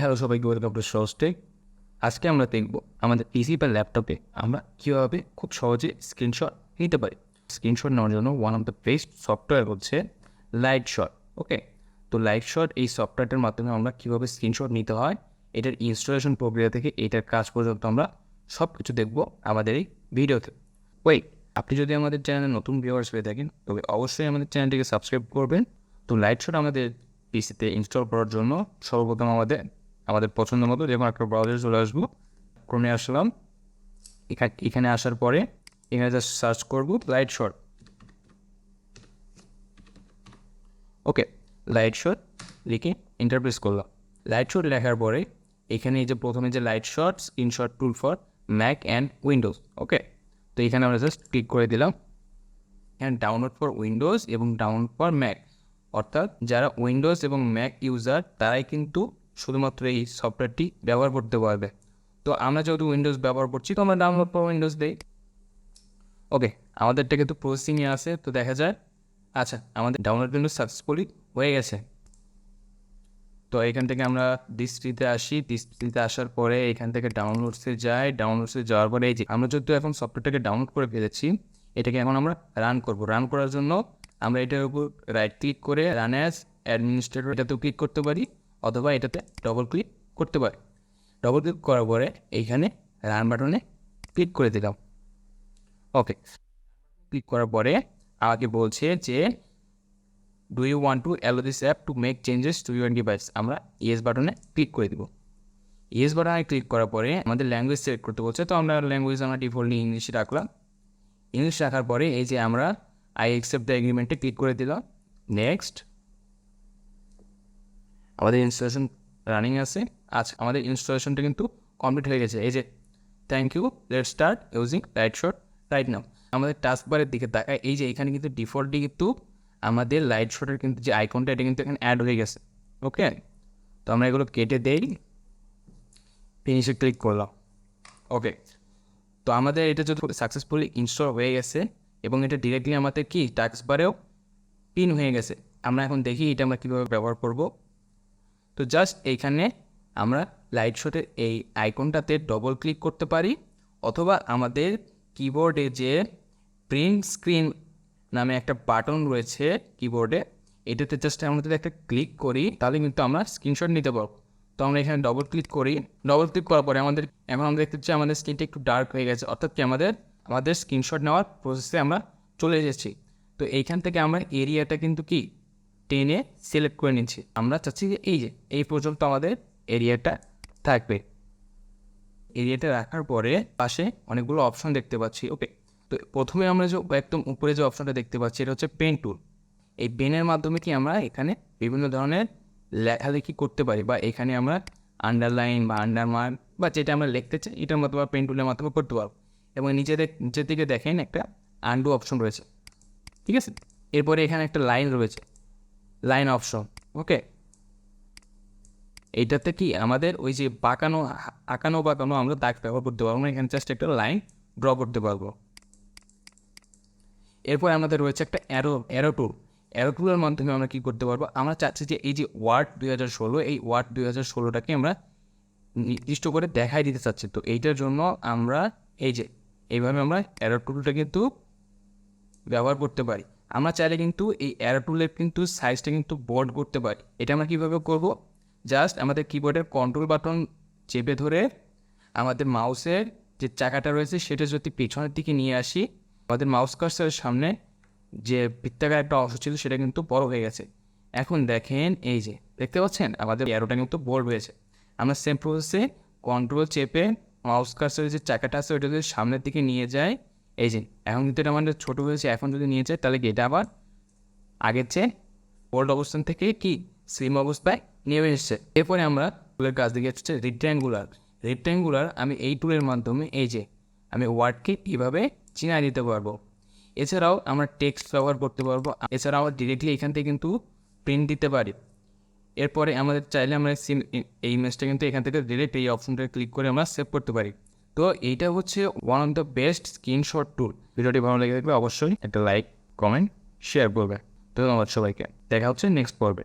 Hello সবাইকে, welcome to শোস্টেক। আজকে আমরা দেখব আমাদের পিসি বা ল্যাপটপে আমরা কীভাবে খুব সহজে স্ক্রিনশট নিতে পারি। স্ক্রিনশট নেওয়ার জন্য one of the best software হচ্ছে লাইটশট। ওকে, তো লাইটশট এই সফটওয়্যারটার মাধ্যমে আমরা কীভাবে স্ক্রিনশট নিতে হয়, এটার ইনস্টলেশন প্রক্রিয়া থেকে এটার কাজ পর্যন্ত আমরা সব কিছু দেখব আমাদের এই ভিডিওতে। আপনি যদি আমাদের চ্যানেলে নতুন ভিউয়ার্স হয়ে থাকেন তবে অবশ্যই আমাদের চ্যানেলটিকে সাবস্ক্রাইব করবেন। তো লাইটশট আমাদের পিসিতে ইনস্টল করার জন্য সর্বপ্রথম আমাদের পছন্দ মতো যে কোনো একটা ব্রাউজারে চলে আসবো। ক্রমে আসলাম, এখানে আসার পরে এখানে জাস্ট সার্চ করব লাইটশট। ওকে, লাইটশট লিখে ইন্টারপ্রেস করলাম। লাইটশট লেখার পরে এখানে এই যে প্রথমে যে Lightshot screenshot tool for Mac and Windows. Okay, তো এখানে আমরা জাস্ট ক্লিক করে দিলাম। এখানে ডাউনলোড ফর উইন্ডোজ এবং ডাউনলোড ফর ম্যাক, অর্থাৎ যারা উইন্ডোজ এবং ম্যাক ইউজার তারাই কিন্তু শুধুমাত্র এই সফটওয়্যারটি ব্যবহার করতে পারবে। তো আমরা যেহেতু উইন্ডোজ ব্যবহার করছি তো আমরা ডাউনলোড ফর উইন্ডোজ দিই। ওকে, আমাদেরটা কিন্তু প্রসেসিংয়ে আছে, তো দেখা যায় আচ্ছা আমাদের ডাউনলোড কিন্তু সাকসেসফুলি হয়ে গেছে। তো এখান থেকে আমরা ডিসপ্লেতে আসি, ডিসপ্লেতে আসার পরে এখান থেকে ডাউনলোডসে যাই। ডাউনলোডসে যাওয়ার পরে এই যে আমরা যেহেতু এখন সফটওয়্যারটাকে ডাউনলোড করে ফেলেছি, এটাকে এখন আমরা রান করব। রান করার জন্য আমরা এটার উপর রাইট ক্লিক করে রান অ্যাজ অ্যাডমিনিস্ট্রেটর এটাতেও ক্লিক করতে পারি, অথবা এটাতে ডবল ক্লিক করতে পারি। ডবল ক্লিক করার পরে এইখানে রান বাটনে ক্লিক করে দিলাম। ওকে, ক্লিক করার পরে আমাকে বলছে যে do you want to allow this app to make changes to your device. আমরা ইয়েস বাটনে ক্লিক করে দেবো। ইয়েস বাটনে ক্লিক করার পরে আমাদের ল্যাঙ্গুয়েজ সিলেক্ট করতে বলছে, তো আমরা ল্যাঙ্গুয়েজ আমরা ডিফল্টলি ইংলিশে রাখলাম। ইংলিশ রাখার পরে এই যে আমরা আই অ্যাকসেপ্ট দ্য এগ্রিমেন্টে ক্লিক করে দিলাম। নেক্সট, আমাদের ইনস্টলেশন রানিং আছে। আচ্ছা, আমাদের ইনস্টলেশনটা কিন্তু কমপ্লিট হয়ে গেছে। এই যে thank you, let's start using Lightshot right now. আমাদের টাস্ক বারের দিকে তাকায়, এই যে এখানে কিন্তু ডিফল্টলি কিন্তু আমাদের লাইটশটের কিন্তু যে আইকনটা এটা কিন্তু এখানে অ্যাড হয়ে গেছে। ওকে, তো আমরা এগুলো কেটে দেই, ফিনিশে ক্লিক করলাম। ওকে, তো আমাদের এটা যদি সাকসেসফুলি ইনস্টল হয়ে গেছে এবং এটা ডিরেক্টলি আমাদের কি টাস্ক বারেও পিন হয়ে গেছে। আমরা এখন দেখি এটা আমরা কীভাবে ব্যবহার করব। তো জাস্ট এইখানে আমরা লাইটশটের এই আইকনটাতে ডবল ক্লিক করতে পারি, অথবা আমাদের কিবোর্ডে যে প্রিন্ট স্ক্রিন নামে একটা বাটন রয়েছে কিবোর্ডে, এটাতে জাস্ট আমরা যদি একটা ক্লিক করি তাহলে কিন্তু আমরা স্ক্রিনশট নিতে পারবো। তো আমরা এখানে ডবল ক্লিক করি। ডবল ক্লিক করার পরে এখন আমরা দেখতে পাচ্ছি আমাদের স্ক্রিনটা একটু ডার্ক হয়ে গেছে, অর্থাৎ কি আমাদের স্ক্রিনশট নেওয়ার প্রসেসে আমরা চলে এসেছি। তো এইখান থেকে আমরা এরিয়াটা কিন্তু কি টেনে সিলেক্ট করে নিচ্ছি। আমরা চাচ্ছি যে এই পর্যন্ত আমাদের এরিয়াটা থাকবে। এরিয়াটা রাখার পরে পাশে অনেকগুলো অপশন দেখতে পাচ্ছি। ওকে, তো প্রথমে আমরা যে একদম উপরে যে অপশনটা দেখতে পাচ্ছি এটা হচ্ছে পেন টুল। এই পেনের মাধ্যমে কি আমরা এখানে বিভিন্ন ধরনের লেখালেখি করতে পারি, বা এখানে আমরা আন্ডারলাইন বা আন্ডারমার্ক বা যেটা আমরা লিখতে চাই এটার মাধ্যমে পেন টুলের মাধ্যমে করতে পারবো। এবং নিচের দিকে দেখেন একটা আন্ডু অপশন রয়েছে, ঠিক আছে। এরপরে এখানে একটা লাইন রয়েছে, লাইন অপশন। ওকে, এইটাতে কি আমাদের ওই যে আঁকানো আমরা দাগ ব্যবহার করতে পারবো না, এখানে জাস্ট একটা লাইন ড্র করতে পারবো। এরপর আমাদের রয়েছে একটা অ্যারো টুল। অ্যারো টুলের মাধ্যমে আমরা কী করতে পারবো, আমরা চাচ্ছি যে এই যে ওয়ার্ড 2016 এই ওয়ার্ড 2016টাকে আমরা নির্দিষ্ট করে দেখাই দিতে চাচ্ছি। তো এইটার জন্য আমরা এইভাবে আমরা অ্যারো টুলটা কিন্তু ব্যবহার করতে পারি। আমরা চাইলে কিন্তু এই অ্যারো টুলের কিন্তু সাইজটা কিন্তু বোল্ড করতে পারি। এটা আমরা কীভাবে করব, জাস্ট আমাদের কিবোর্ডের কন্ট্রোল বাটন চেপে ধরে আমাদের মাউসের যে চাকাটা রয়েছে সেটা যদি পিছনের দিকে নিয়ে আসি, আমাদের মাউস কার্সারের সামনে যে বৃত্তাকার একটা অংশ ছিল সেটা কিন্তু বড় হয়ে গেছে। এখন দেখেন এই যে দেখতে পাচ্ছেন আমাদের অ্যারোটা কিন্তু বোল্ড হয়েছে। আমরা সেম প্রসেসে কন্ট্রোল চেপে মাউস কার্সারের যে চাকাটা আছে ওইটা যদি সামনের দিকে নিয়ে যায়, এই যে এখন কিন্তু এটা আমাদের ছোটো হয়েছে, এখন যদি নিয়ে যায় তাহলে কি এটা আবার আগের চেয়ে বোল্ড অবস্থান থেকে কি স্লিম অবস্থায় নেমে এসছে। এরপরে আমরা টুলের কাজ দিকে হচ্ছে রেক্ট্যাঙ্গুলার। আমি এই টুলের মাধ্যমে আমি ওয়ার্ডকে কীভাবে চিনাই দিতে পারবো। এছাড়াও আমরা টেক্সট ব্যবহার করতে পারবো। এছাড়াও ডিরেক্টলি এখান থেকে কিন্তু প্রিন্ট দিতে পারি। এরপরে আমাদের চাইলে আমরা এই ইমেজটা কিন্তু এখান থেকে ডিরেক্ট এই অপশনটা ক্লিক করে আমরা সেভ করতে পারি। তো এইটা হচ্ছে one of the best screenshot tool. ভিডিওটি ভালো লেগে থাকলে অবশ্যই একটা লাইক, কমেন্ট, শেয়ার করবে। ধন্যবাদ সবাইকে, দেখা হচ্ছে নেক্সট পর্বে।